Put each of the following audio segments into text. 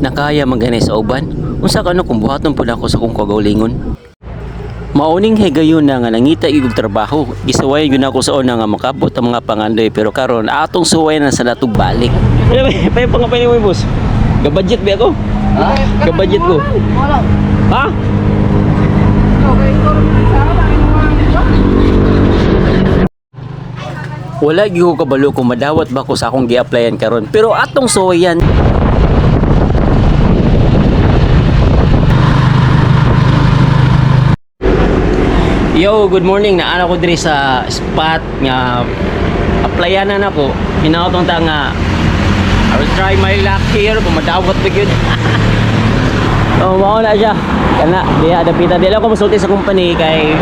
nakaya magani sa uban. Unsa kano kung buhaton pud ako sa kong kagalingon. Mauning higayon na nga nangita igog trabaho. Isuway gyud ako sa una nga makabot ang mga pangandoy pero karon atong suway na sa natog balik. Pay pangapay mo boss. Ga-budget ba ako? Ha? Ga-budget ko. Wala. Ha? Wala gyud ko kabalo kung madawat ba ko sa akong gi-applyan karon. Pero atong suwayan. Yo, good morning. Naana ko diri sa spot nga applyanan ako. Hinautong ta nga I will try my luck here kung madawat ba gyud. Oh, mao na siya. Kana diha dapita dili ako musulti sa company kay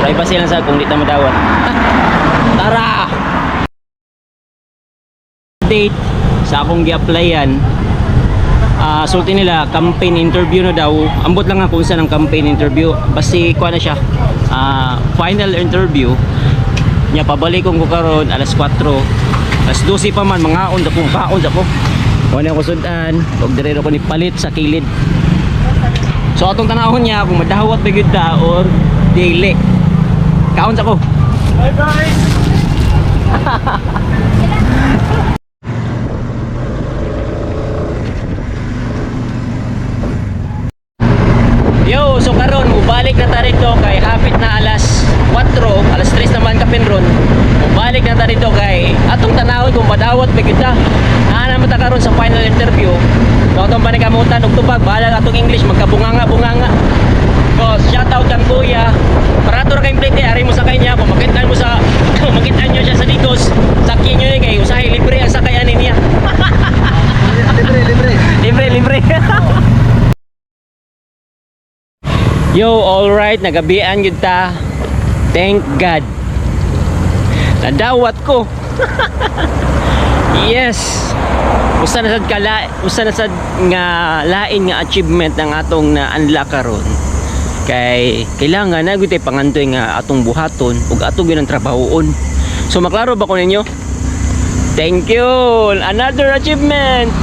privacy lang sa kung di ta madawat. Tara. Date sa akong gi-applyan. Sulti nila campaign interview na daw. Ambot lang ako sa ng campaign interview. Basi kuha na siya. Final interview. Nya pabalik ko karon alas 4. Alas 12 pa man mangaon ako kaon ako. Wala ko sudan, og dire ko ni palit sa kilid. So atong tanahon niya kung madawat ba gyud ta or dili. Kaon sa ko. Bye bye. Yo, so karon ubalik na ta rito kay hapit na alas 4, alas 3 naman kapin ron. Ubalik na ta rito kay atong tanawon kung madawat ba kita. Ana man ta karon sa final interview. So atong panikamutan og tubag bahala atong English magkabunganga-bunganga. So shout out kang kuya. Parato ra kay plate ari mo sa kanya kung makitaan mo sa makitaan niyo siya sa Digos. Sakyan niyo kay usahay libre ang sakayan niya. Libre. Yo, alright, nagabian yun ta. Thank God. Nadawat ko. Yes. Usa na sad nga lain nga achievement ng atong na unlock karon. Kay kailangan na gyud pangandoy nga atong buhaton ug atong gyud ang trabahoon. So maklaro ba ko ninyo? Thank you. Another achievement.